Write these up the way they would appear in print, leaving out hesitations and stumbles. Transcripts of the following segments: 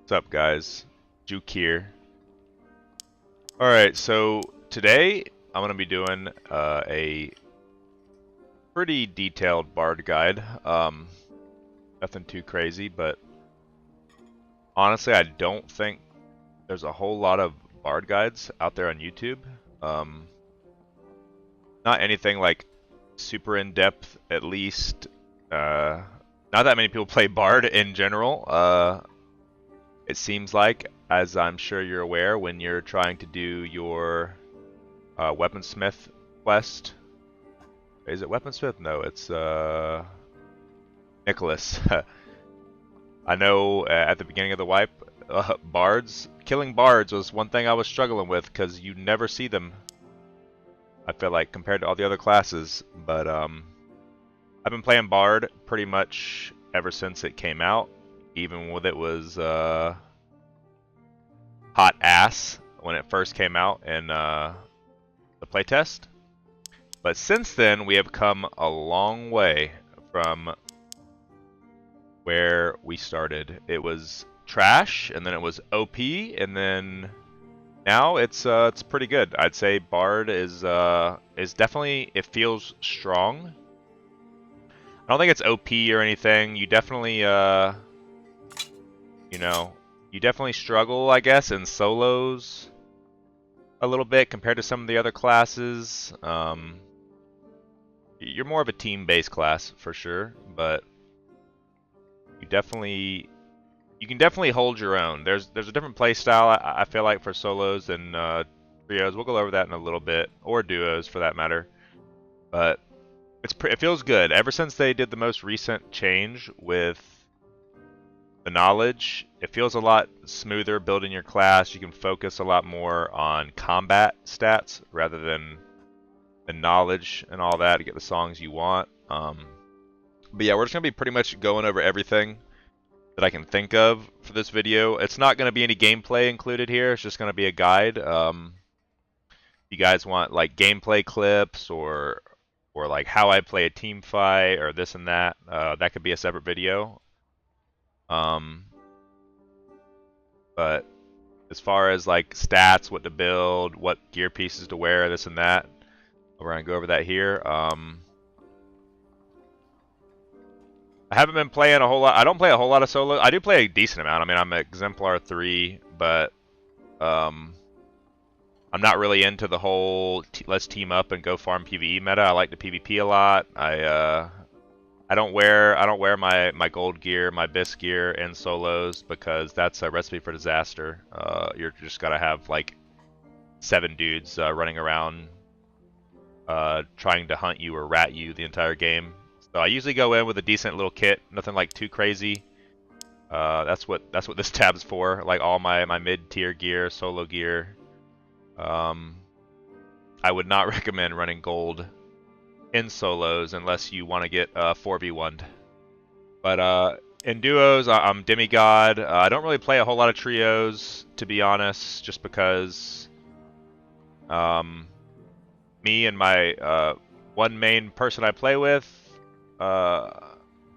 What's up, guys? Juke here. Alright, so today I'm going to be doing a pretty detailed bard guide. Nothing too crazy, but honestly, I don't think there's a whole lot of bard guides out there on YouTube. Not anything like super in-depth, at least. Not that many people play bard in general. It seems like, as I'm sure you're aware, when you're trying to do your weaponsmith quest. Is it weaponsmith? No, it's Nicholas. I know at the beginning of the wipe, killing bards was one thing I was struggling with because you never see them. I feel like compared to all the other classes, but I've been playing bard pretty much ever since it came out, even when it was hot ass when it first came out in the playtest. But since then, we have come a long way from where we started. It was trash, and then it was OP, and then now it's pretty good. I'd say Bard is definitely, it feels strong. I don't think it's OP or anything. You definitely you definitely struggle, I guess, in solos a little bit compared to some of the other classes. You're more of a team-based class for sure, but you can definitely hold your own. There's a different play style I feel like for solos and trios. We'll go over that in a little bit, or duos for that matter. But it feels good. Ever since they did the most recent change with the knowledge, it feels a lot smoother building your class. You can focus a lot more on combat stats rather than the knowledge and all that to get the songs you want. But yeah, we're just going to be pretty much going over everything that I can think of for this video. It's not going to be any gameplay included here. It's just going to be a guide. If you guys want like gameplay clips or like how I play a team fight or this and that, that could be a separate video. But as far as like stats, what to build, what gear pieces to wear, this and that, we're going to go over that here. I haven't been playing a whole lot. I don't play a whole lot of solo. I do play a decent amount. I mean, I'm Exemplar 3, but I'm not really into the whole let's team up and go farm PvE meta. I like the PvP a lot. I don't wear my gold gear, my bisque gear in solos because that's a recipe for disaster. You're just gotta have like 7 dudes running around trying to hunt you or rat you the entire game. So I usually go in with a decent little kit, nothing like too crazy. That's what this tab's for. Like all my mid-tier gear, solo gear. I would not recommend running gold in solos unless you want to get 4v1'd. But in duos, I'm Demigod. I don't really play a whole lot of trios, to be honest, just because me and my one main person I play with,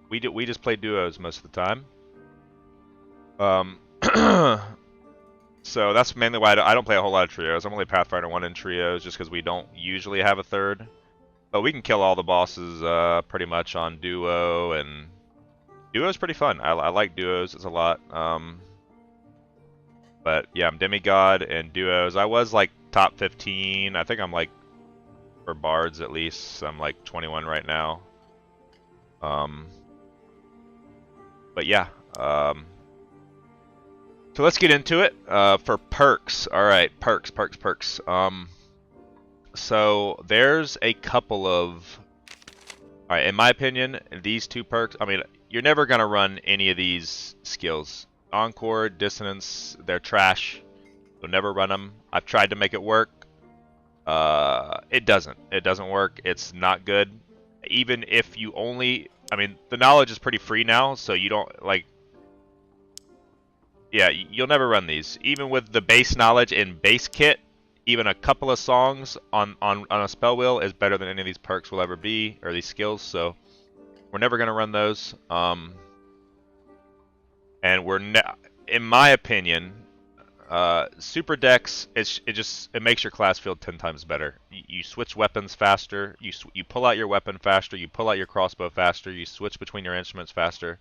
we just play duos most of the time. So that's mainly why I don't play a whole lot of trios. I'm only Pathfinder 1 in trios just because we don't usually have a third. But we can kill all the bosses pretty much on duo, and duo is pretty fun. I like duos. It's a lot. But yeah, I'm Demigod and duos. I was like top 15. I think I'm like, for bards at least, I'm like 21 right now. But yeah. So let's get into it. For perks. Alright, perks. So there's a couple of... Alright, in my opinion, these 2 perks, I mean, you're never going to run any of these skills. Encore, Dissonance, they're trash. You'll never run them. I've tried to make it work. It doesn't. It doesn't work. It's not good. Even if you only... I mean, the knowledge is pretty free now, so you don't, like... Yeah, you'll never run these. Even with the base knowledge in base kit, even a couple of songs on a spell wheel is better than any of these perks will ever be, or these skills, so we're never going to run those. And in my opinion, super decks it makes your class feel 10 times better. You switch weapons faster. You pull out your weapon faster. You pull out your crossbow faster. You switch between your instruments faster.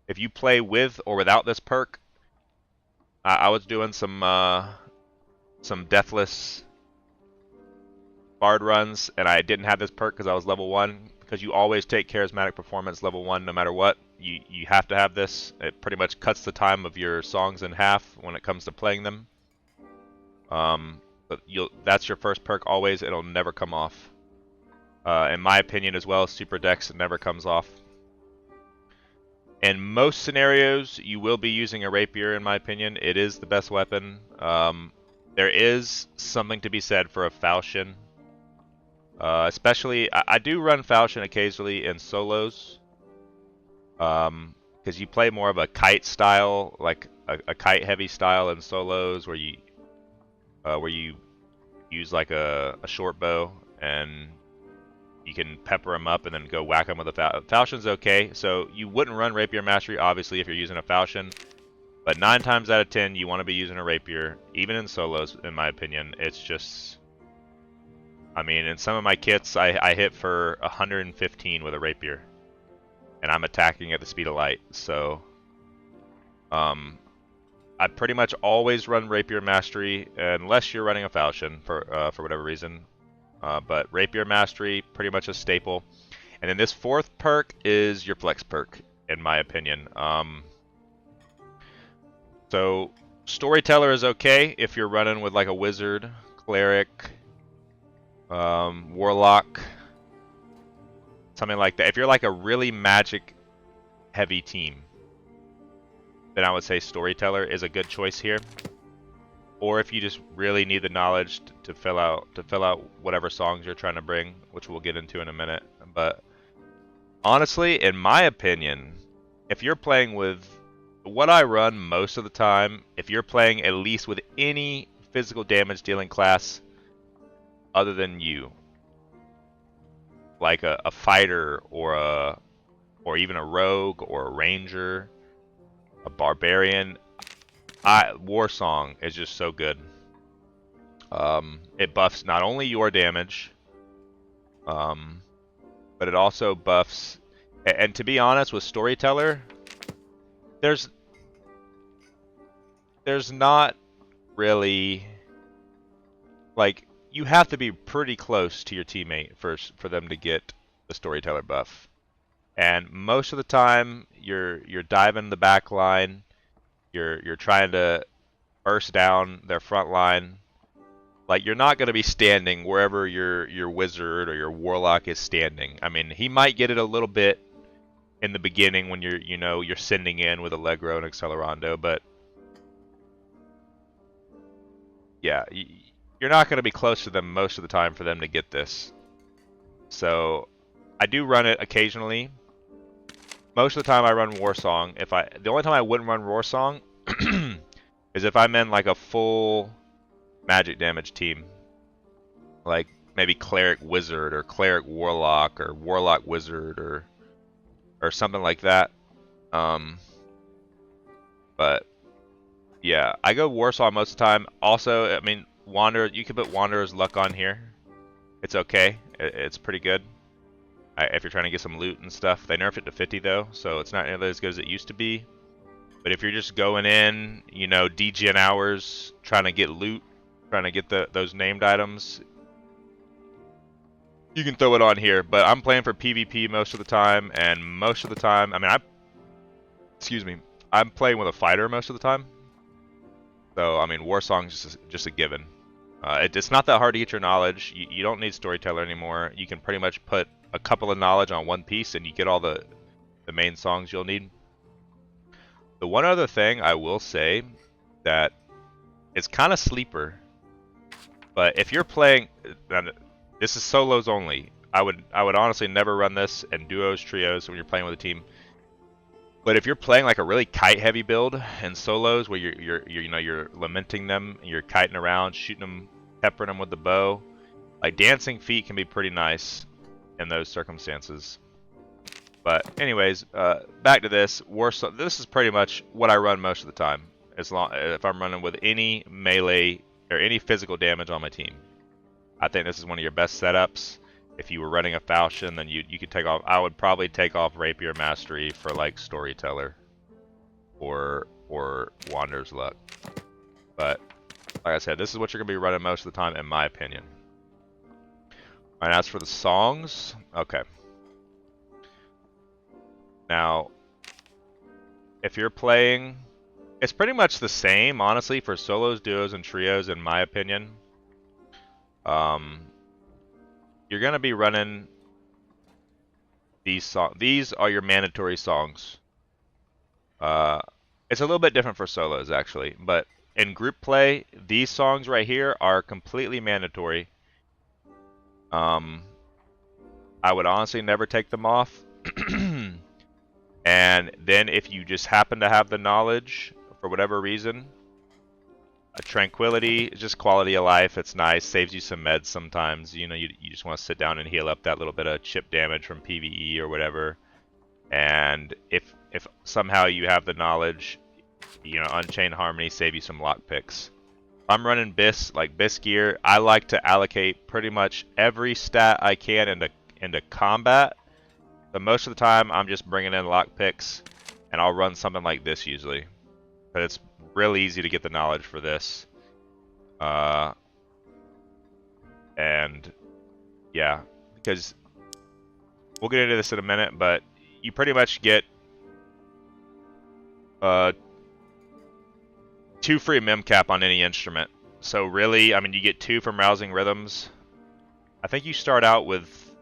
If you play with or without this perk, I was doing some deathless bard runs, and I didn't have this perk because I was level 1. Because you always take charismatic performance level 1 no matter what. You have to have this. It pretty much cuts the time of your songs in half when it comes to playing them. But that's your first perk always. It'll never come off. In my opinion as well, super dex, it never comes off. In most scenarios, you will be using a rapier, in my opinion. It is the best weapon. There is something to be said for a falchion. Especially, I do run falchion occasionally in solos. Because you play more of a kite style, like a kite heavy style in solos, where you use like a short bow and you can pepper them up and then go whack them with a falchion's okay. So you wouldn't run rapier mastery obviously if you're using a falchion, but 9 times out of 10 you want to be using a rapier, even in solos. In my opinion, it's just, I mean, in some of my kits I hit for 115 with a rapier, and I'm attacking at the speed of light. So I pretty much always run rapier mastery unless you're running a falchion for whatever reason. But rapier mastery, pretty much a staple. And then this 4th perk is your flex perk, in my opinion. So storyteller is okay if you're running with like a wizard, cleric, warlock, something like that. If you're like a really magic heavy team, then I would say storyteller is a good choice here. Or if you just really need the knowledge to fill out whatever songs you're trying to bring, which we'll get into in a minute. But honestly, in my opinion, if you're playing with what I run most of the time, if you're playing at least with any physical damage dealing class other than you, like a fighter or even a rogue or a ranger, a barbarian, War Song is just so good. It buffs not only your damage, but it also buffs. And to be honest, with Storyteller, there's not really, like, you have to be pretty close to your teammate first for them to get the Storyteller buff. And most of the time, you're diving the back line. You're trying to burst down their front line. Like, you're not going to be standing wherever your wizard or your warlock is standing. I mean, he might get it a little bit in the beginning when you're sending in with Allegro and Accelerando, but yeah, you're not going to be close to them most of the time for them to get this. So I do run it occasionally. Most of the time I run War Song. The only time I wouldn't run War Song is if I'm in like a full magic damage team, like maybe cleric wizard or cleric warlock or warlock wizard or something like that. But yeah, I go War Song most of the time. Also, I mean, Wanderer, you can put Wanderer's Luck on here. It's okay. It's pretty good. If you're trying to get some loot and stuff. They nerfed it to 50 though, so it's not nearly as good as it used to be. But if you're just going in, DGN hours, trying to get loot, trying to get those named items, you can throw it on here. But I'm playing for PvP most of the time, and most of the time, I mean, I'm playing with a fighter most of the time. So, I mean, War Song's just a given. It's not that hard to get your knowledge. You don't need Storyteller anymore. You can pretty much put a couple of knowledge on one piece and you get all the main songs you'll need. The one other thing I will say that it's kind of sleeper, but if you're playing, this is solos only. I would honestly never run this in duos, trios when you're playing with a team. But if you're playing like a really kite heavy build in solos where you're lamenting them, and you're kiting around, shooting them, peppering them with the bow, like Dancing Feet can be pretty nice in those circumstances. But anyways, back to this. This is pretty much what I run most of the time. as long if I'm running with any melee or any physical damage on my team. I think this is one of your best setups. If you were running a Falchion, then you could take off. I would probably take off Rapier Mastery for like Storyteller or Wander's Luck. But like I said, this is what you're gonna be running most of the time, in my opinion. And as for the songs, okay. Now, if you're playing, it's pretty much the same, honestly, for solos, duos, and trios, in my opinion. You're gonna be running these songs. These are your mandatory songs. It's a little bit different for solos, actually, but in group play, these songs right here are completely mandatory. I would honestly never take them off. And then if you just happen to have the knowledge, for whatever reason, Tranquility is just quality of life. It's nice, saves you some meds sometimes. You know, you just want to sit down and heal up that little bit of chip damage from PvE or whatever. And if somehow you have the knowledge, you know, Unchained Harmony save you some lockpicks. I'm running BIS gear. I like to allocate pretty much every stat I can into combat. But most of the time, I'm just bringing in lockpicks, and I'll run something like this usually. But it's real easy to get the knowledge for this. And yeah, because we'll get into this in a minute, but you pretty much get 2 free memcap on any instrument. So really, I mean, you get 2 from Rousing Rhythms. I think you start out with,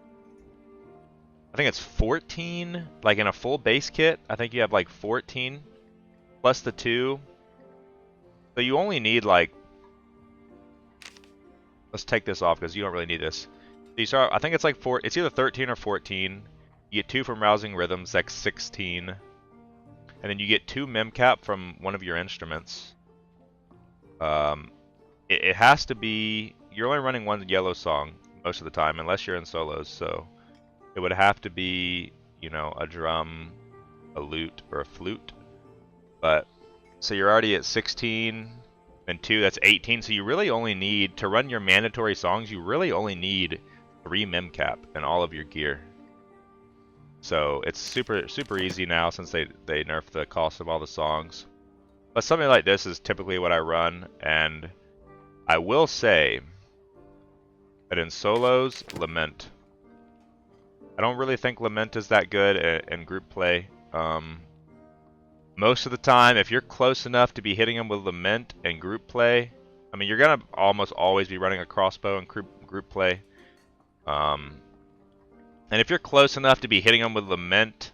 I think it's 14, like in a full base kit. I think you have like 14 plus the 2. So you only need like, let's take this off because you don't really need this. So you start, I think it's like it's either 13 or 14. You get 2 from Rousing Rhythms, that's 16. And then you get 2 memcap from one of your instruments. It has to be, you're only running one yellow song most of the time, unless you're in solos, so it would have to be, you know, a drum, a lute, or a flute. But, so you're already at 16, and 2, that's 18, so you really only need, to run your mandatory songs, you really only need 3 memcap in all of your gear. So it's super easy now since they nerfed the cost of all the songs. But something like this is typically what I run, and I will say that in solos, Lament. I don't really think Lament is that good in group play. Most of the time, if you're close enough to be hitting them with Lament and group play, I mean, you're gonna almost always be running a crossbow in group play. And if you're close enough to be hitting them with Lament,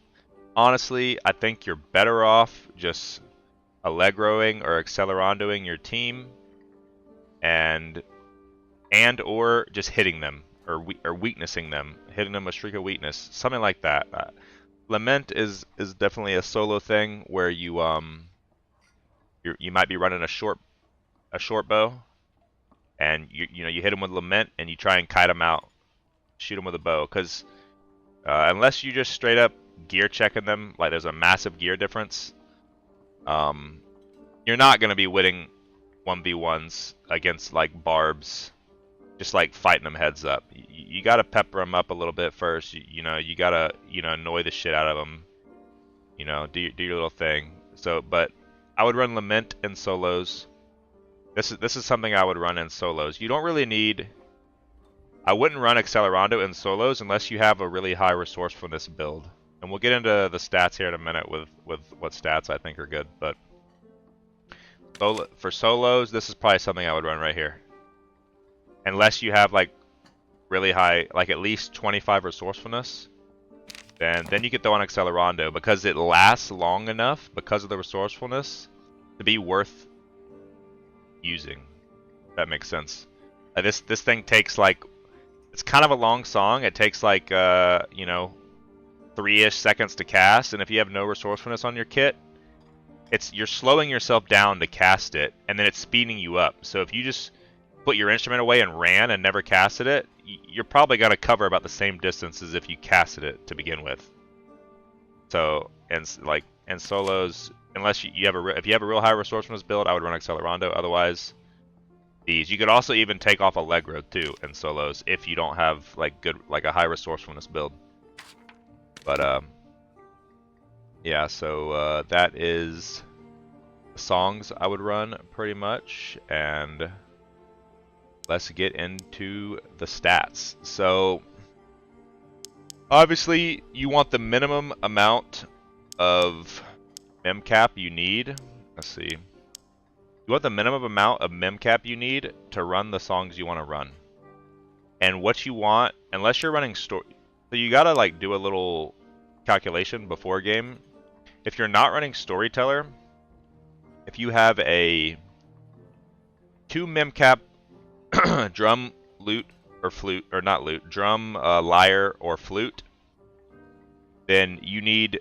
honestly, I think you're better off just Allegroing or Accelerandoing your team, and or just hitting them or weaknessing them, hitting them with Shriek of Weakness, something like that. Lament is definitely a solo thing where you might be running a short bow, and you know you hit them with Lament and you try and kite them out, shoot them with a bow, because unless you just straight up gear checking them, like there's a massive gear difference, you're not gonna be winning 1v1s against like barbs, just like fighting them heads up. You gotta pepper them up a little bit first. You know, you gotta annoy the shit out of them. You know, do your little thing. So, but I would run Lament in solos. This is something I would run in solos. You don't really need. I wouldn't run Accelerando in solos unless you have a really high resourcefulness build. And we'll get into the stats here in a minute with what stats I think are good. But for solos, this is probably something I would run right here. Unless you have like really high, like at least 25 resourcefulness, then you get the one Accelerando, because it lasts long enough because of the resourcefulness to be worth using. If that makes sense. This thing takes like, it's kind of a long song. It takes like 3-ish seconds to cast, and if you have no resourcefulness on your kit, you're slowing yourself down to cast it, and then it's speeding you up. So if you just put your instrument away and ran and never casted it, you're probably going to cover about the same distance as if you casted it to begin with. So, and and solos, unless you have if you have a real high resourcefulness build, I would run Accelerando. Otherwise, these. You could also even take off Allegro too in solos if you don't have like a high resourcefulness build. But yeah, so that is the songs I would run pretty much, and let's get into the stats. So obviously you want the minimum amount of memcap you need. Let's see. You want the minimum amount of memcap you need to run the songs you want to run. And what you want, unless you're running story, so you gotta like do a little calculation before game. If you're not running storyteller, if you have a 2 memcap drum, lute, or flute, or not lute, drum, lyre, or flute, then you need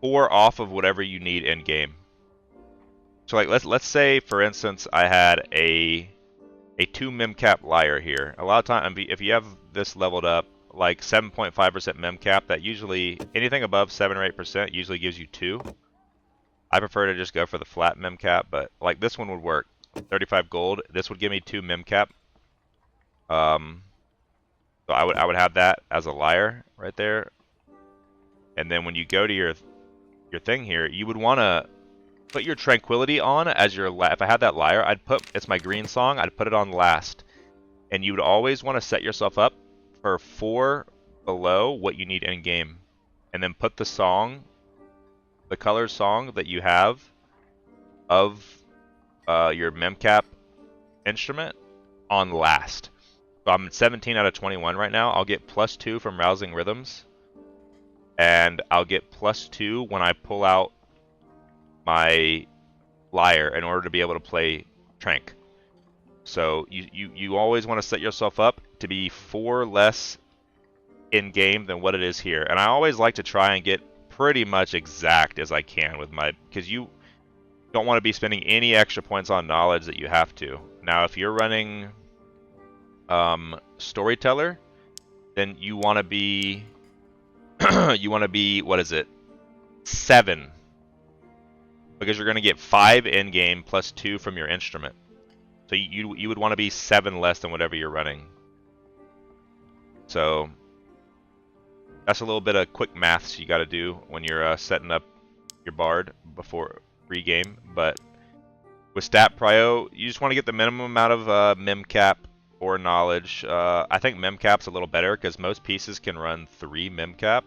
4 off of whatever you need in game. So like let's say for instance I had a 2 memcap lyre here. A lot of time if you have this leveled up like 7.5% memcap, that usually anything above 7 or 8% usually gives you 2. I prefer to just go for the flat memcap, but like this one would work. 35 gold. This would give me 2 memcap. So I would have that as a lyre right there. And then when you go to your thing here, you would want to put your tranquility on as your if I had that lyre, I'd put, it's my green song, I'd put it on last. And you would always want to set yourself up for 4 below what you need in game. And then put the song, the color song that you have of your memcap instrument on last. So I'm at 17 out of 21 right now. I'll get +2 from Rousing Rhythms. And I'll get +2 when I pull out my lyre in order to be able to play Trank. So you always want to set yourself up to be 4 less in game than what it is here. And I always like to try and get pretty much exact as I can with my, because you don't want to be spending any extra points on knowledge that you have to. Now if you're running storyteller, then you want to be what is it, 7, because you're going to get 5 in game plus 2 from your instrument. So you would want to be 7 less than whatever you're running. So that's a little bit of quick maths you got to do when you're setting up your bard before pre-game. But with stat prio, you just want to get the minimum amount of memcap or knowledge. I think memcap's a little better because most pieces can run 3 memcap,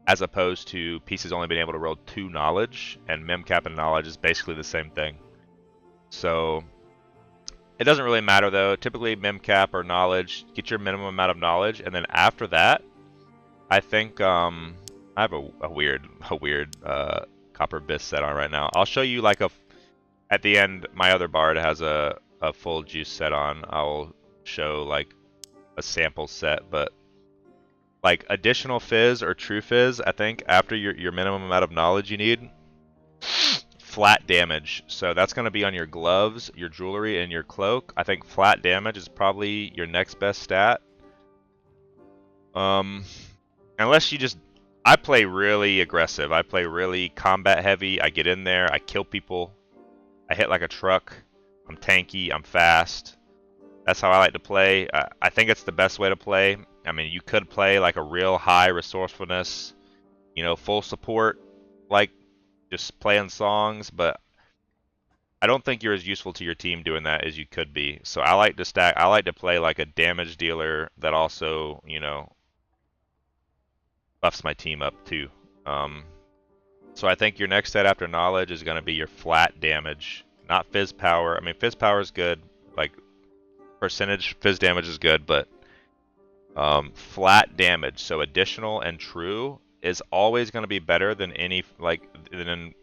as opposed to pieces only being able to roll 2 knowledge, and memcap and knowledge is basically the same thing. So it doesn't really matter though. Typically memcap or knowledge, get your minimum amount of knowledge, and then after that, I think I have a weird copper bisque set on right now. I'll show you like at the end. My other bard has a full juice set on. I'll show like a sample set, but like additional fizz or true fizz, I think after your minimum amount of knowledge you need, flat damage. So that's going to be on your gloves, your jewelry, and your cloak. I think flat damage is probably your next best stat. Unless you just, I play really aggressive. I play really combat heavy. I get in there, I kill people, I hit like a truck. I'm tanky, I'm fast. That's how I like to play. I think it's the best way to play. I mean, you could play like a real high resourcefulness, you know, full support, like just playing songs, but I don't think you're as useful to your team doing that as you could be. So I like to play like a damage dealer that also, you know, buffs my team up too. So I think your next set after knowledge is going to be your flat damage, not fizz power. I mean, fizz power is good, like percentage fizz damage is good, but flat damage, so additional and true, is always going to be better than any, like, than,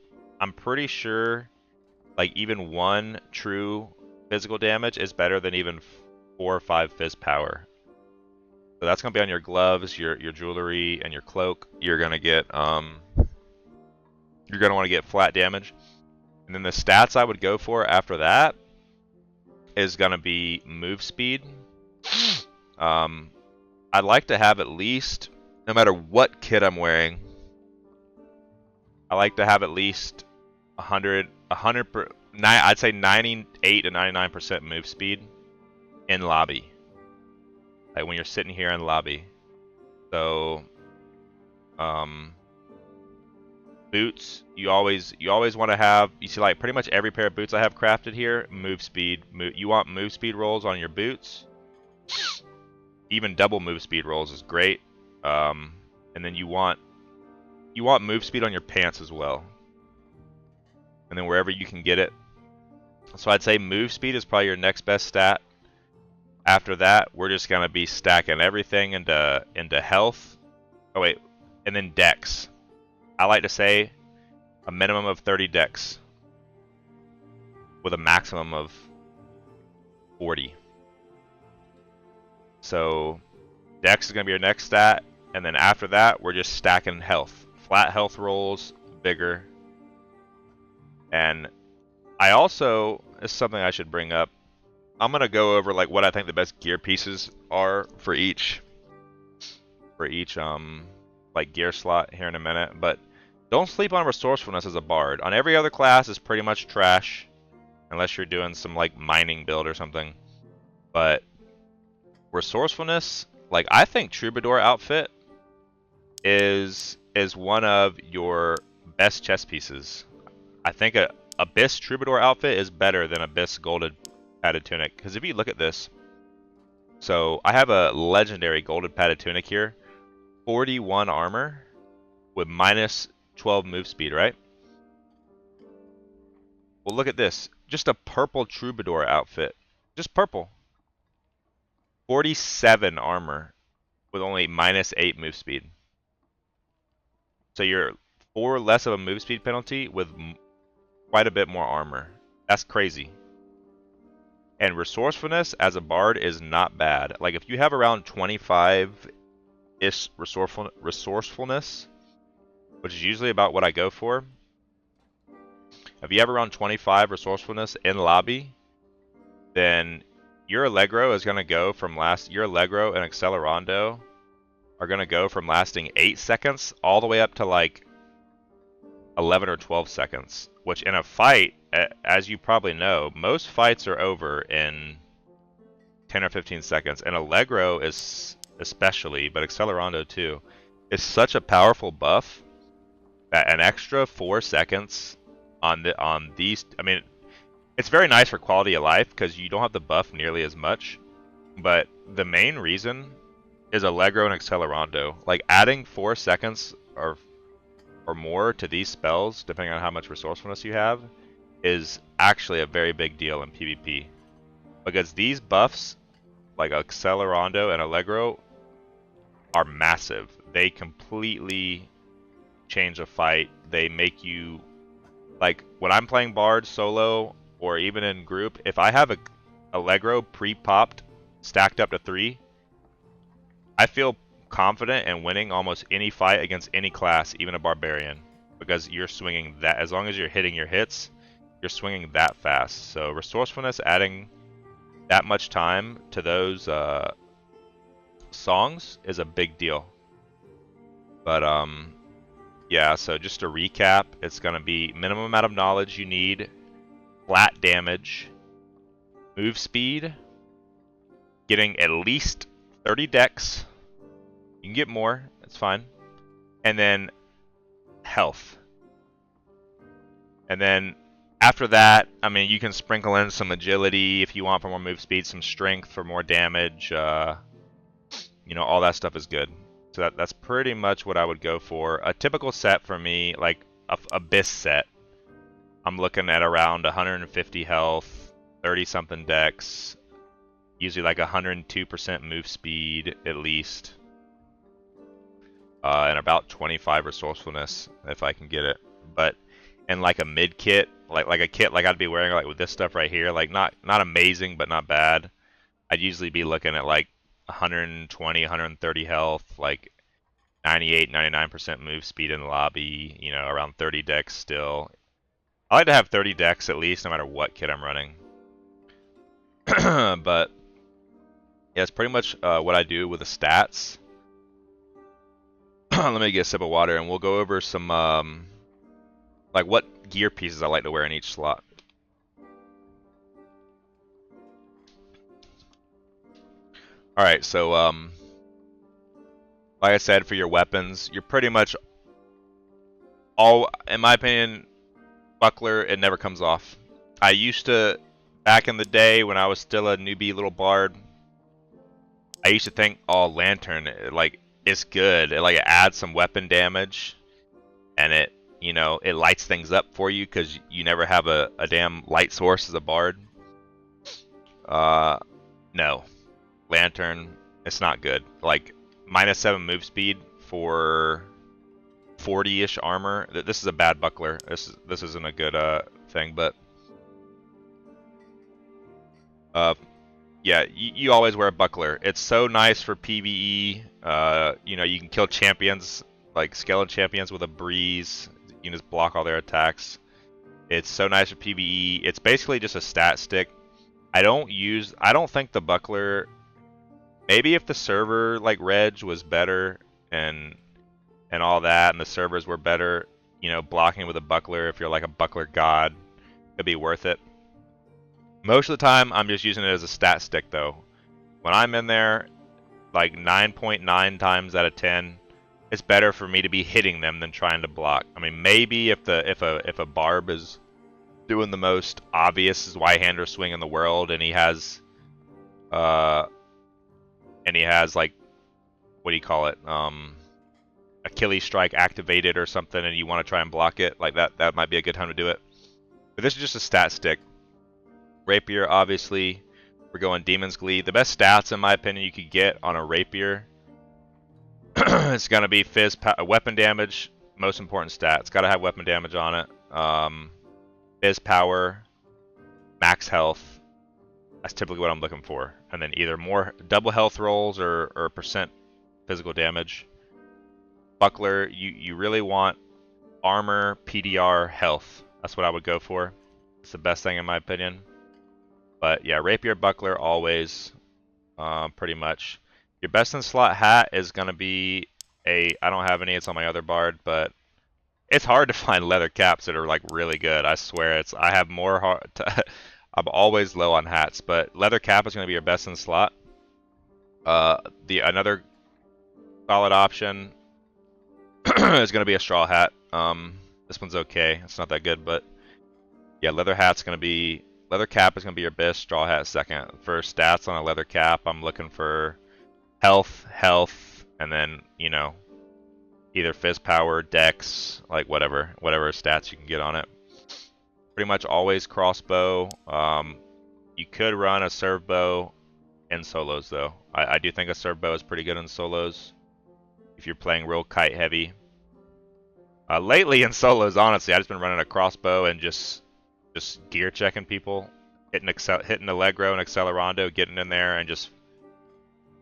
I'm pretty sure, like, even 1 true physical damage is better than even 4 or 5 fizz power. So that's going to be on your gloves, your jewelry, and your cloak. You're going to get, you're going to want to get flat damage. And then the stats I would go for after that is going to be move speed. I'd like to have at least no matter what kit I'm wearing, I like to have at least 100 per, I'd say 98 to 99% move speed in lobby. Like when you're sitting here in lobby. So, boots, you always want to have, you see like pretty much every pair of boots I have crafted here, move speed, you want move speed rolls on your boots. Even double move speed rolls is great. And then you want move speed on your pants as well. And then wherever you can get it. So I'd say move speed is probably your next best stat. After that, we're just gonna be stacking everything into health. Oh wait, and then dex. I like to say a minimum of 30 dex with a maximum of 40. So dex is gonna be your next stat, and then after that, we're just stacking health. Flat health rolls, bigger. And I also, this is something I should bring up. I'm gonna go over like what I think the best gear pieces are for each like gear slot here in a minute, but don't sleep on resourcefulness as a bard. On every other class is pretty much trash unless you're doing some like mining build or something. But resourcefulness, like I think troubadour outfit is one of your best chest pieces. I think a Abyss troubadour outfit is better than Abyss golded padded tunic, because if you look at this, so I have a legendary golded padded tunic here, 41 armor with minus 12 move speed, right? Well, look at this, just a purple troubadour outfit, just purple, 47 armor with only minus 8 move speed. So you're 4 less of a move speed penalty with quite a bit more armor. That's crazy. And resourcefulness as a bard is not bad. Like if you have around 25-ish resourcefulness, which is usually about what I go for. If you have around 25 resourcefulness in lobby, then your Allegro is going to go from your Allegro and Accelerando are going to go from lasting 8 seconds all the way up to like 11 or 12 seconds, which in a fight, as you probably know, most fights are over in 10 or 15 seconds, and Allegro is especially, but Accelerando too, is such a powerful buff that an extra 4 seconds on these, I mean, it's very nice for quality of life because you don't have to buff nearly as much, but the main reason is Allegro and Accelerando. Like adding 4 seconds or more to these spells, depending on how much resourcefulness you have, is actually a very big deal in PvP. Because these buffs, like Accelerando and Allegro, are massive. They completely change a fight. They make you, like, when I'm playing Bard solo, or even in group, if I have a Allegro pre-popped, stacked up to 3, I feel confident in winning almost any fight against any class, even a barbarian, because you're swinging that, as long as you're hitting your hits, you're swinging that fast. So resourcefulness, adding that much time to those songs is a big deal. But yeah, so just to recap, it's going to be minimum amount of knowledge you need, flat damage, move speed, getting at least 30 dex. You can get more, it's fine. And then health. And then after that, I mean, you can sprinkle in some agility if you want for more move speed, some strength for more damage. You know, all that stuff is good. So that's pretty much what I would go for. A typical set for me, like a Abyss set, I'm looking at around 150 health, 30 something dex, usually like 102% move speed at least. And about 25 resourcefulness if I can get it. But in like a mid kit, like a kit like I'd be wearing like with this stuff right here, like not amazing but not bad, I'd usually be looking at like 120, 130 health, like 98, 99% move speed in the lobby, you know, around 30 dex still. I like to have 30 dex at least no matter what kit I'm running. But yeah, it's pretty much what I do with the stats. Let me get a sip of water, and we'll go over some like what gear pieces I like to wear in each slot. All right, so like I said, for your weapons, you're pretty much all, in my opinion, buckler. It never comes off. I used to, back in the day when I was still a newbie little bard, I used to think, oh, lantern, like it's good. It adds some weapon damage, and it lights things up for you because you never have a damn light source as a bard. No, lantern, it's not good. Like -7 move speed for 40-ish armor. This is a bad buckler. This isn't a good thing, but yeah, you always wear a buckler. It's so nice for PvE. You can kill champions like skeleton champions with a breeze. You can just block all their attacks. It's so nice for PvE. It's basically just a stat stick. I don't think the buckler. Maybe if the server like Reg was better and all that, and the servers were better, blocking with a buckler, if you're like a buckler god, it'd be worth it. Most of the time, I'm just using it as a stat stick, though. When I'm in there, like 9.9 times out of 10, it's better for me to be hitting them than trying to block. I mean, maybe if a barb is doing the most obvious right-hander swing in the world, and he has like, what do you call it? Achilles strike activated or something, and you want to try and block it, like that might be a good time to do it. But this is just a stat stick. Rapier, obviously, we're going Demon's Glee. The best stats, in my opinion, you could get on a rapier, it's gonna be weapon damage. Most important stat. It's gotta have weapon damage on it. Fizz power, max health. That's typically what I'm looking for. And then either more double health rolls or percent physical damage. Buckler, you really want armor, PDR, health. That's what I would go for. It's the best thing in my opinion. But yeah, rapier, buckler, always, pretty much. Your best in slot hat is gonna be I don't have any. It's on my other bard, but it's hard to find leather caps that are like really good. I swear, I have more hard. I'm always low on hats, but leather cap is gonna be your best in slot. Another solid option is gonna be a straw hat. This one's okay. It's not that good, but yeah, leather cap is gonna be your best. Straw hat second. For stats on a leather cap, I'm looking for health, and then either fizz power, dex, like whatever stats you can get on it. Pretty much always crossbow. You could run a serve bow in solos though. I do think a serve bow is pretty good in solos if you're playing real kite heavy. Lately in solos, honestly, I've just been running a crossbow and just gear checking people, hitting Allegro and Accelerando, getting in there and just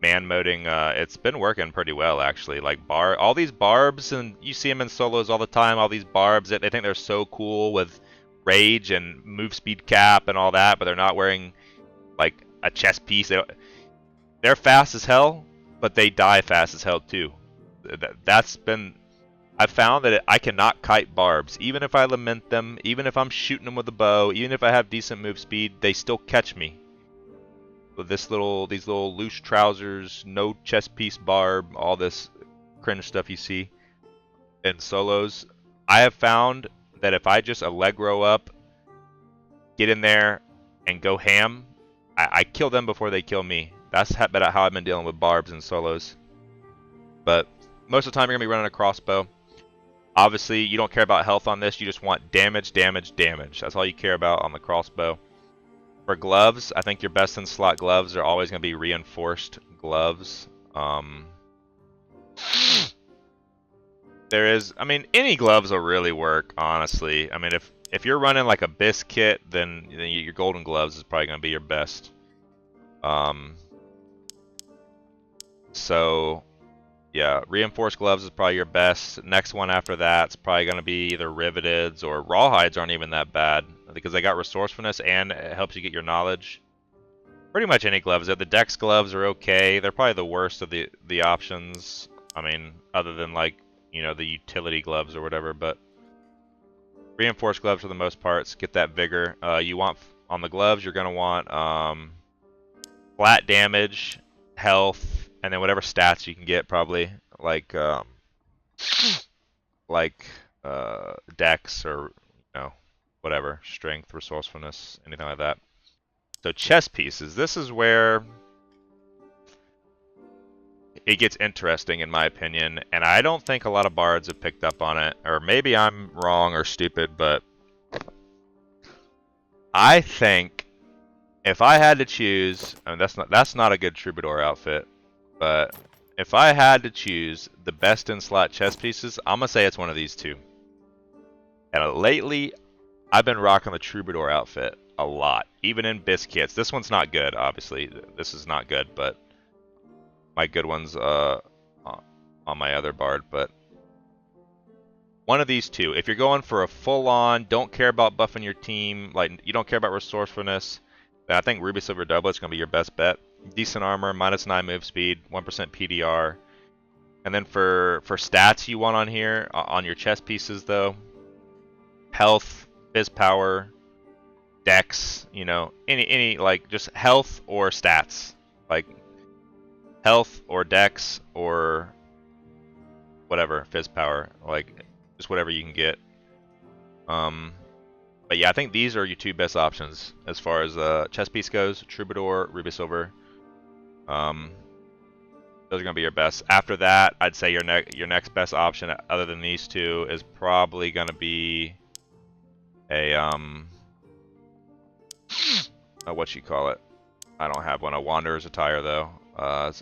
man moding. It's been working pretty well actually. Like all these barbs, and you see them in solos all the time. All these barbs that they think they're so cool with rage and move speed cap and all that, but they're not wearing like a chest piece. They're fast as hell, but they die fast as hell too. I've found that I cannot kite barbs. Even if I lament them, even if I'm shooting them with a bow, even if I have decent move speed, they still catch me. With these little loose trousers, no chest piece barb, all this cringe stuff you see in solos. I have found that if I just Allegro up, get in there, and go ham, I kill them before they kill me. That's how I've been dealing with barbs in solos. But most of the time you're going to be running a crossbow. Obviously, you don't care about health on this. You just want damage. That's all you care about on the crossbow. For gloves, I think your best in slot gloves are always going to be reinforced gloves. Any gloves will really work, honestly. I mean, if you're running like a bisque kit, then your golden gloves is probably going to be your best. So yeah, reinforced gloves is probably your best. Next one after that's probably going to be either riveteds, or rawhides aren't even that bad because they got resourcefulness and it helps you get your knowledge. Pretty much any gloves. The dex gloves are okay. They're probably the worst of the options. I mean, other than like, you know, the utility gloves or whatever, but reinforced gloves for the most parts get that vigor. You want on the gloves, you're gonna want flat damage, health, and then whatever stats you can get, probably like dex or you know whatever, strength, resourcefulness, anything like that. So chess pieces. This is where it gets interesting in my opinion, and I don't think a lot of bards have picked up on it, or maybe I'm wrong or stupid, but I think if I had to choose, I mean that's not a good troubadour outfit, but if I had to choose the best in slot chess pieces, I'm gonna say it's one of these two. And lately, I've been rocking the troubadour outfit a lot, even in biscuits. This one's not good, obviously. This is not good, but my good one's on my other bard. But one of these two. If you're going for a full-on, don't care about buffing your team, like you don't care about resourcefulness, then I think Ruby Silver Doublet's gonna be your best bet. Decent armor, -9 move speed, 1% PDR. And then for stats you want on here, on your chess pieces though, health, biz power, dex, you know, any like just health or stats. Like health or dex or whatever, fizz power, like just whatever you can get. But yeah, I think these are your two best options as far as chess piece goes. Troubadour, Ruby Silver. Those are gonna be your best. After that, I'd say your next best option, other than these two, is probably gonna be a what you call it? I don't have one. A Wanderer's Attire though.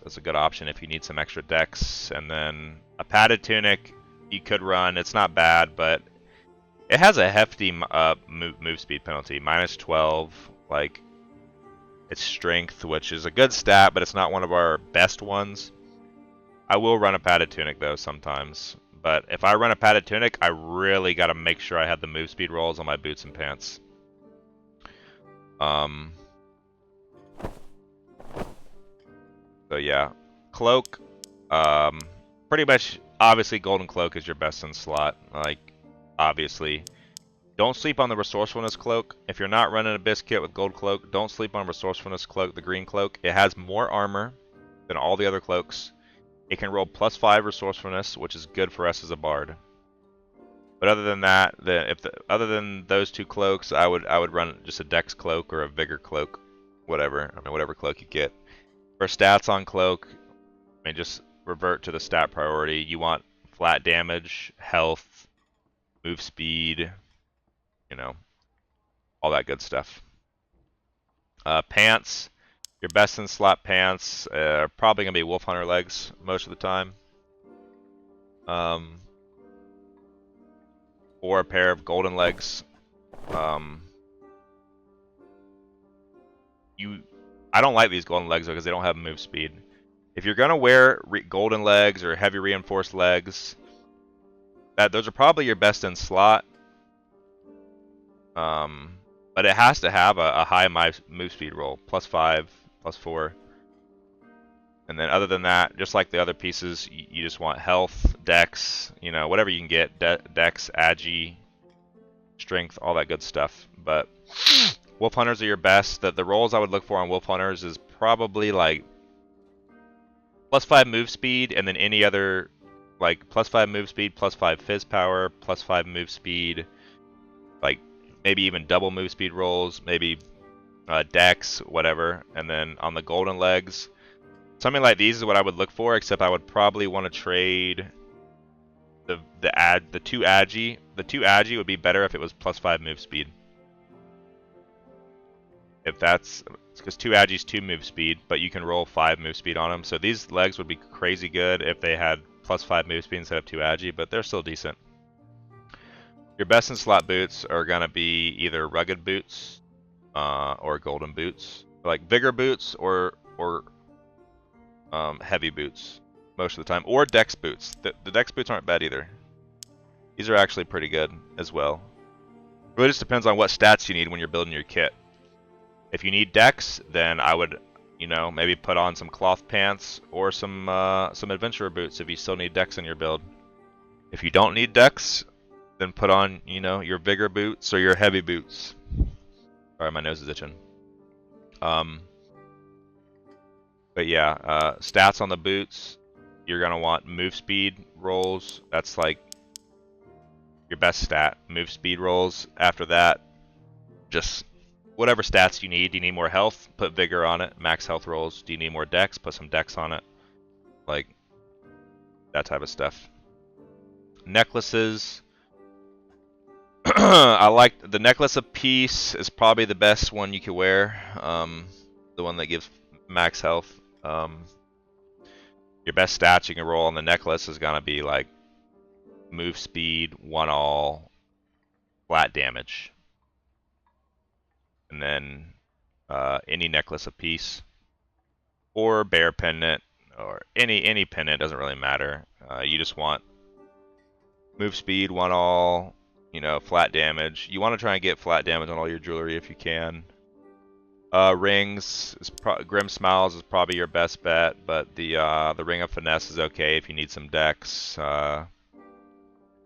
It's a good option if you need some extra dex. And then a padded tunic you could run. It's not bad, but it has a hefty move speed penalty, -12. Like it's strength, which is a good stat, but it's not one of our best ones. I will run a padded tunic though sometimes, but if I run a padded tunic, I really got to make sure I have the move speed rolls on my boots and pants. So yeah, cloak. Pretty much, obviously, golden cloak is your best in slot. Like, obviously, don't sleep on the resourcefulness cloak. If you're not running a biscuit with gold cloak, don't sleep on resourcefulness cloak, the green cloak. It has more armor than all the other cloaks. It can roll +5 resourcefulness, which is good for us as a bard. But other than that, other than those two cloaks, I would run just a dex cloak or a vigor cloak, whatever. I mean, whatever cloak you get. For stats on cloak, I mean, just revert to the stat priority. You want flat damage, health, move speed, you know, all that good stuff. Pants. Your best in slot pants are probably going to be Wolf Hunter legs most of the time. Or a pair of golden legs. I don't like these golden legs because they don't have move speed. If you're going to wear golden legs or heavy reinforced legs, those are probably your best in slot. But it has to have a high move speed roll, +5, +4. And then other than that, just like the other pieces, you just want health, dex, you know, whatever you can get, dex, agi, strength, all that good stuff. But Wolf Hunters are your best. The rolls I would look for on Wolf Hunters is probably like +5 move speed, and then any other, like +5 move speed, +5 fizz power, +5 move speed, like maybe even double move speed rolls, maybe dex, whatever. And then on the golden legs, something like these is what I would look for, except I would probably want to trade the two agi. The two agi would be better if it was +5 move speed. If that's because 2 agi's 2 move speed, but you can roll 5 move speed on them. So these legs would be crazy good if they had +5 move speed instead of 2 agi, but they're still decent. Your best in slot boots are gonna be either rugged boots or golden boots, like vigor boots or heavy boots most of the time, or dex boots. The dex boots aren't bad either. These are actually pretty good as well. Really just depends on what stats you need when you're building your kit. If you need dex, then I would You know, maybe put on some cloth pants or some adventurer boots if you still need dex in your build. If you don't need dex, then put on, you know, your vigor boots or your heavy boots. Sorry, my nose is itching. But yeah, stats on the boots. You're gonna want move speed rolls. That's like your best stat. Move speed rolls. After that, just whatever stats you need. Do you need more health? Put vigor on it. Max health rolls. Do you need more dex? Put some dex on it. Like that type of stuff. Necklaces. I like the necklace of peace is probably the best one you could wear. The one that gives max health. Your best stats you can roll on the necklace is gonna be like move speed, 1-all, flat damage, and then any necklace of peace or bear pendant or any pendant, doesn't really matter. You just want move speed, 1-all, you know, flat damage. You want to try and get flat damage on all your jewelry if you can. Rings, Grim Smiles is probably your best bet, but the Ring of Finesse is okay if you need some dex. You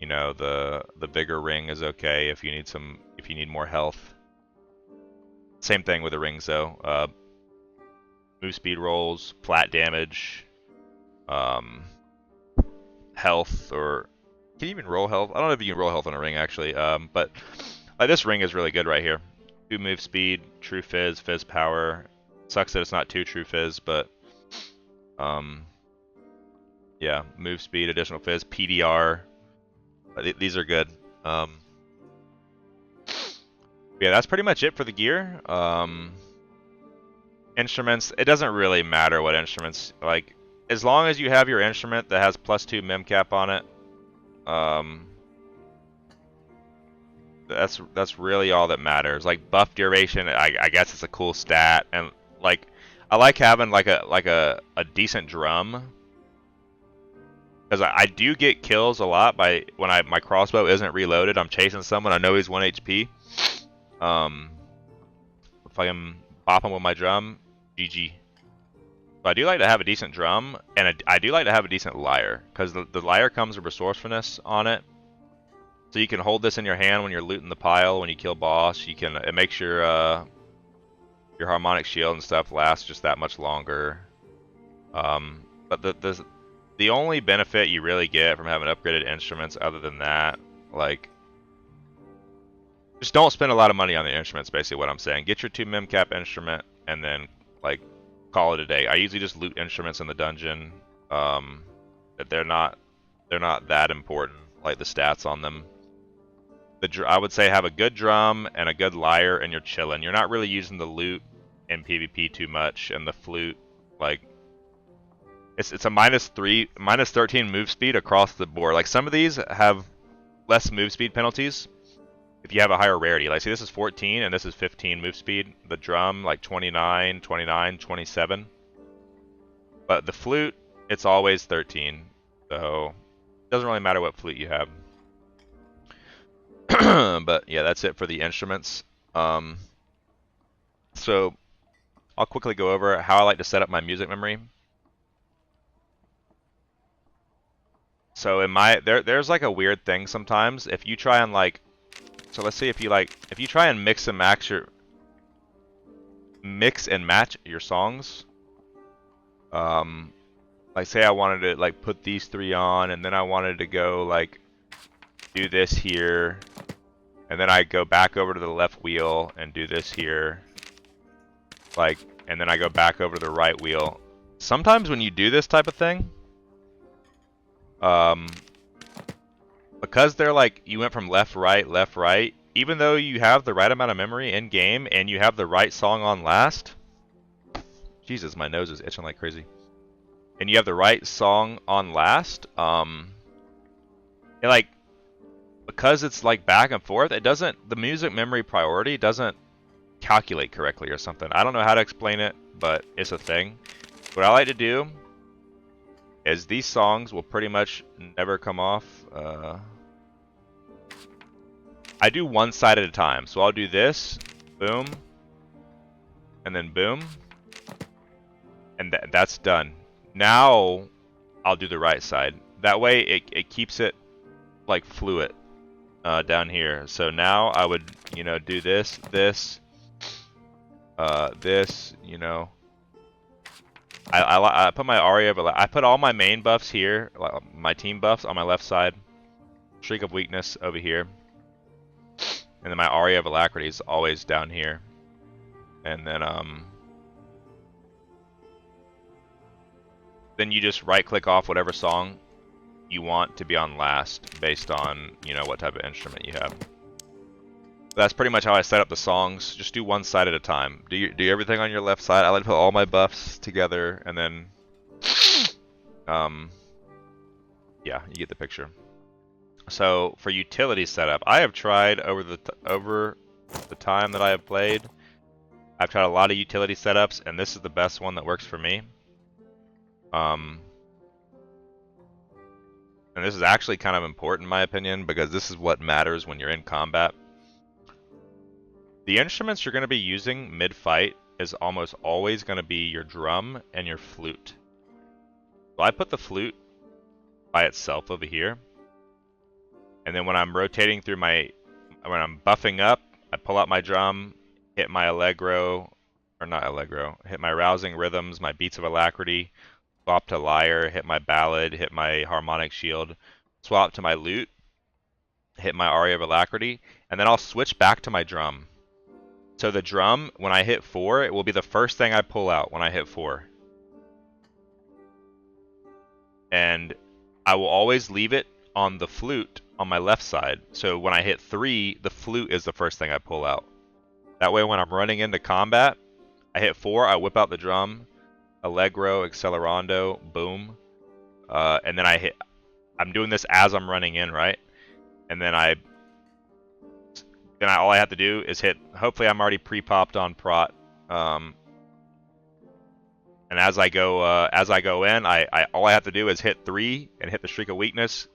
know, the Vigor Ring is okay if you need more health. Same thing with the rings though. Move speed rolls, flat damage, health, or can you even roll health? I don't know if you can roll health on a ring actually. But like this ring is really good right here. 2 move speed, true fizz, fizz power. Sucks that it's not 2 true fizz, but yeah, move speed, additional fizz, PDR. These are good. Yeah, that's pretty much it for the gear. Instruments, it doesn't really matter what instruments, like, as long as you have your instrument that has +2 mem cap on it, that's really all that matters. Like buff duration, I guess it's a cool stat, and like I like having like a decent drum, because I do get kills a lot by when my crossbow isn't reloaded. I'm chasing someone, I know he's 1 HP. If I can bop him with my drum, GG. But I do like to have a decent drum, and I do like to have a decent lyre, because the lyre comes with resourcefulness on it. So you can hold this in your hand when you're looting the pile, when you kill boss. It makes your harmonic shield and stuff last just that much longer. But the only benefit you really get from having upgraded instruments, other than that, like, just don't spend a lot of money on the instruments. Basically, what I'm saying. Get your 2 mem cap instrument, and then like call it a day. I usually just loot instruments in the dungeon. That they're not that important, like the stats on them. I would say have a good drum and a good lyre, and you're chilling. You're not really using the loot in PvP too much, and the flute, like, it's a -13 move speed across the board. Like some of these have less move speed penalties if you have a higher rarity. Like see, this is 14 and this is 15 move speed. The drum like 29, 29, 27. But the flute, it's always 13. So it doesn't really matter what flute you have. But yeah, that's it for the instruments. So I'll quickly go over how I like to set up my music memory. So there's like a weird thing sometimes. If you try and like, so let's say if you try and mix and match your songs. Like say I wanted to like put these 3 on, and then I wanted to go like do this here, and then I go back over to the left wheel and do this here, like, and then I go back over to the right wheel. Sometimes when you do this type of thing, because they're like, you went from left, right, even though you have the right amount of memory in game and you have the right song on last, Jesus, my nose is itching like crazy, and you have the right song on last, it like, because it's like back and forth, the music memory priority doesn't calculate correctly or something. I don't know how to explain it, but it's a thing. What I like to do is these songs will pretty much never come off. I do one side at a time. So I'll do this, boom, and then boom. and that's done. Now I'll do the right side. That way it keeps it like fluid down here. So now I would, you know, do this, this, this, you know. I put my Aria, but I put all my main buffs here, my team buffs on my left side. Shriek of Weakness over here. And then my Aria of Alacrity is always down here. And then you just right click off whatever song you want to be on last based on, you know, what type of instrument you have. That's pretty much how I set up the songs. Just do one side at a time. Do everything on your left side. I like to put all my buffs together and then yeah, you get the picture. So for utility setup, I have tried over the time that I have played, I've tried a lot of utility setups, and this is the best one that works for me. And this is actually kind of important in my opinion, because this is what matters when you're in combat. The instruments you're going to be using mid-fight is almost always going to be your drum and your flute. So I put the flute by itself over here. And then when I'm rotating through when I'm buffing up, I pull out my drum, hit my allegro, or not allegro, hit my rousing rhythms, my beats of alacrity, swap to lyre, hit my ballad, hit my harmonic shield, swap to my lute, hit my aria of alacrity, and then I'll switch back to my drum. So the drum, when I hit 4, it will be the first thing I pull out when I hit 4. And I will always leave it on the flute on my left side. So when I hit 3, the flute is the first thing I pull out. That way when I'm running into combat, I hit 4, I whip out the drum, allegro, accelerando, boom. And then I'm doing this as I'm running in, right? And then all I have to do is hit, hopefully I'm already pre-popped on prot. And as I go in, all I have to do is hit 3 and hit the Shriek of Weakness.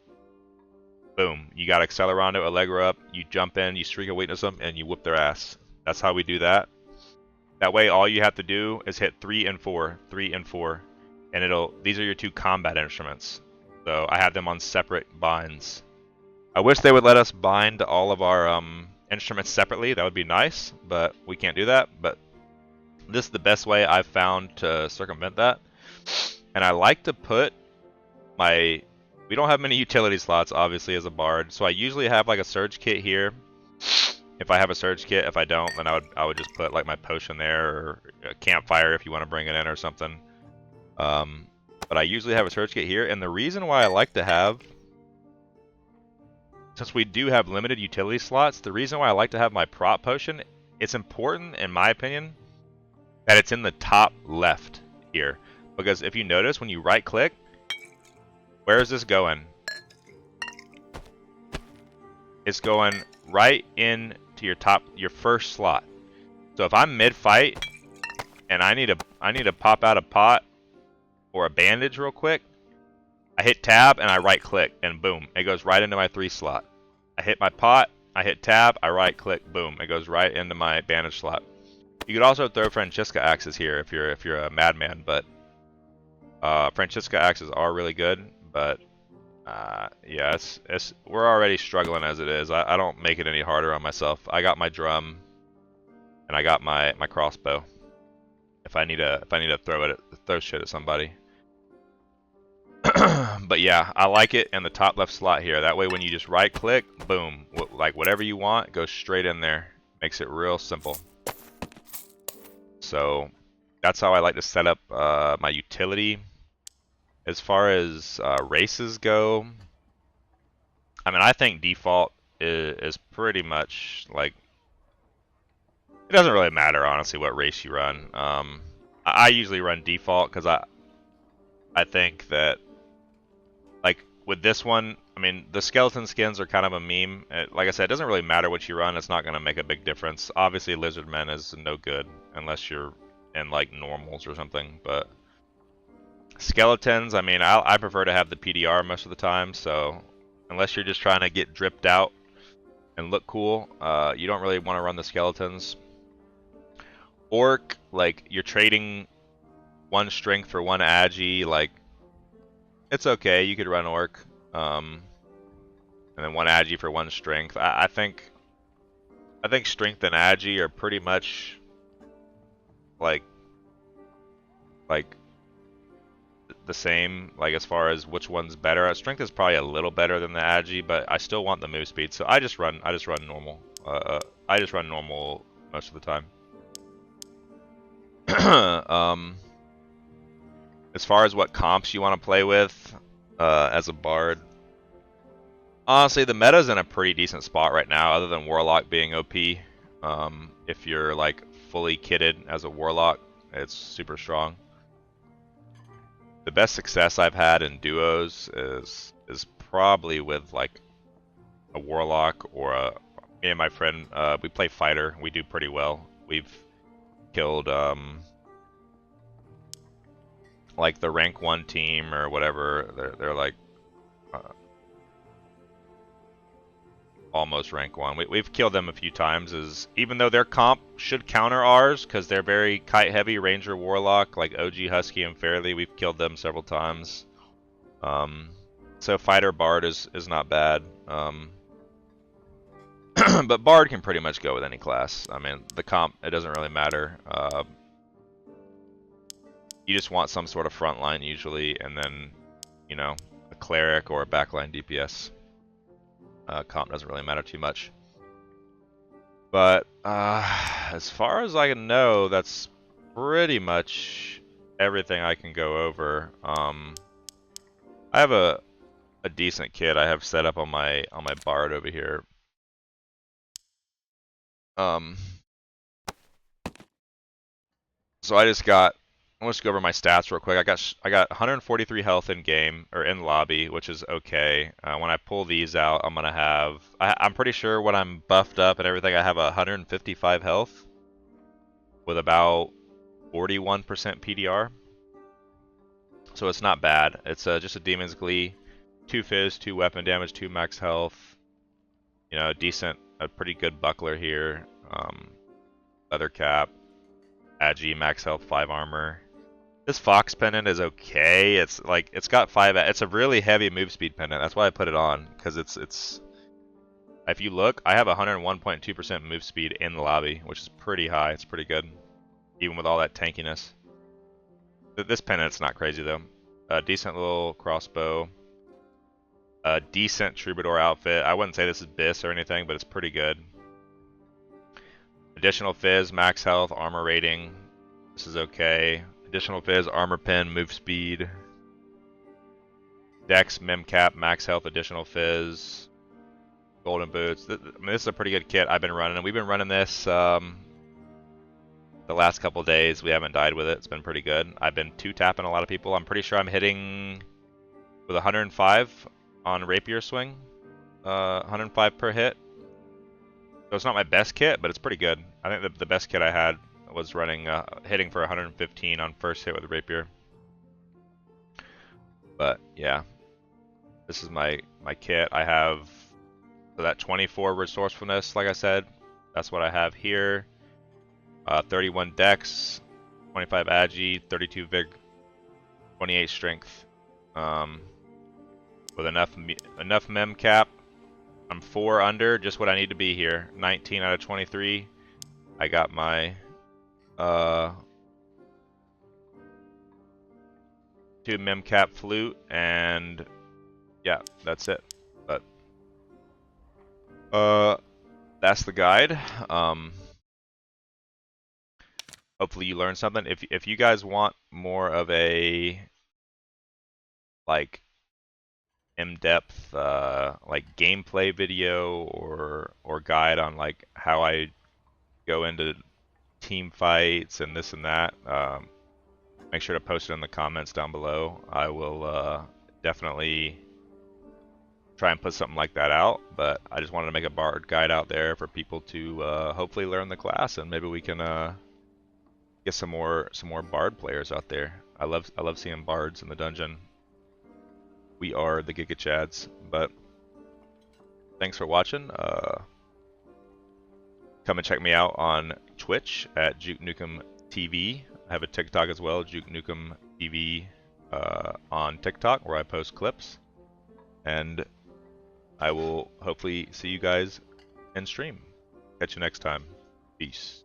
Boom, you got Accelerando, Allegro up, you jump in, you Shriek of Weakness them, and you whoop their ass. That's how we do that. That way all you have to do is hit 3 and 4, 3 and 4. And these are your 2 combat instruments. So I have them on separate binds. I wish they would let us bind all of our instruments separately. That would be nice, but we can't do that. But this is the best way I've found to circumvent that. And I like to put we don't have many utility slots, obviously, as a bard, so I usually have like a surge kit here. If I have a surge kit, if I don't, then I would just put like my potion there, or a campfire if you want to bring it in or something. But I usually have a surge kit here, and the reason why I like to have, since we do have limited utility slots, the reason why I like to have my prop potion, it's important, in my opinion, that it's in the top left here. Because if you notice, when you right click, where is this going? It's going right into your first slot. So if I'm mid-fight and I need to pop out a pot or a bandage real quick, I hit tab and I right click and boom, it goes right into my 3 slot. I hit my pot, I hit tab, I right click, boom, it goes right into my bandage slot. You could also throw Francisca axes here if you're a madman, but Francisca axes are really good. But yeah, we're already struggling as it is. I don't make it any harder on myself. I got my drum and I got my crossbow. If I need to throw shit at somebody. But yeah, I like it in the top left slot here. That way when you just right click, boom, like whatever you want goes straight in there. Makes it real simple. So that's how I like to set up my utility. As far as races go, I mean, I think default is pretty much like, it doesn't really matter honestly what race you run. I usually run default because I think that, like with this one, I mean, the skeleton skins are kind of a meme. Like I said, it doesn't really matter what you run. It's not going to make a big difference. Obviously, Lizardmen is no good unless you're in like normals or something, but skeletons, I mean, I prefer to have the PDR most of the time, so unless you're just trying to get dripped out and look cool, you don't really want to run the skeletons. Orc, like, you're trading 1 strength for 1 agi, like it's okay. You could run orc, and then 1 agi for 1 strength. I think strength and agi are pretty much like the same, like as far as which one's better. Strength is probably a little better than the agi, but I still want the move speed, so I just run normal. I just run normal most of the time. As far as what comps you want to play with as a bard, honestly, the meta's in a pretty decent spot right now, other than Warlock being OP. If you're like fully kitted as a Warlock, it's super strong. The best success I've had in duos is probably with like a Warlock or me and my friend. We play fighter. We do pretty well. We've killed like the rank 1 team or whatever. They're like almost rank 1. We've killed them a few times, even though their comp should counter ours because they're very kite heavy ranger warlock, like OG Husky and Fairly. We've killed them several times. So fighter bard is not bad. But bard can pretty much go with any class. I mean, the comp, it doesn't really matter. You just want some sort of front line usually, and then, you know, a cleric or a backline DPS. Comp doesn't really matter too much. But as far as I can know, that's pretty much everything I can go over. I have a decent kit I have set up on my bard over here. So I'll just go over my stats real quick. I got 143 health in game or in lobby, which is okay. When I pull these out, I'm gonna have. I'm pretty sure when I'm buffed up and everything, I have 155 health with about 41% PDR. So it's not bad. It's just a Demon's Glee, 2 fizz, 2 weapon damage, 2 max health. You know, a pretty good buckler here. Leather cap, agi, max health, 5 armor. This Fox pendant is okay. It's got 5. It's a really heavy move speed pendant. That's why I put it on, because it's. If you look, I have 101.2% move speed in the lobby, which is pretty high. It's pretty good, even with all that tankiness. This pendant's not crazy though. A decent little crossbow. A decent troubadour outfit. I wouldn't say this is BIS or anything, but it's pretty good. Additional fizz, max health, armor rating. This is okay. Additional fizz, armor pen, move speed. Dex, mem cap, max health, additional fizz. Golden boots. I mean, this is a pretty good kit I've been running, and we've been running this the last couple days. We haven't died with it. It's been pretty good. I've been 2-tapping a lot of people. I'm pretty sure I'm hitting with 105 on rapier swing. 105 per hit. So it's not my best kit, but it's pretty good. I think the best kit I had was running hitting for 115 on first hit with a rapier. But yeah, this is my kit. I have that 24 resourcefulness, like I said. That's what I have here. 31 dex, 25 agi, 32 vig, 28 strength. With enough mem cap. I'm 4 under, just what I need to be here. 19 out of 23. I got my 2 mem cap flute, and yeah, that's it. But that's the guide. Hopefully you learned something. If you guys want more of a like in-depth like gameplay video or guide on like how I go into team fights and this and that, make sure to post it in the comments down below. I will definitely try and put something like that out, but I just wanted to make a bard guide out there for people to hopefully learn the class, and maybe we can get some more bard players out there. I love seeing bards in the dungeon. We are the Giga Chads, but thanks for watching. Come and check me out on Twitch at Juke Nukem TV. I have a TikTok as well, Juke Nukem TV on TikTok, where I post clips. And I will hopefully see you guys in stream. Catch you next time. Peace.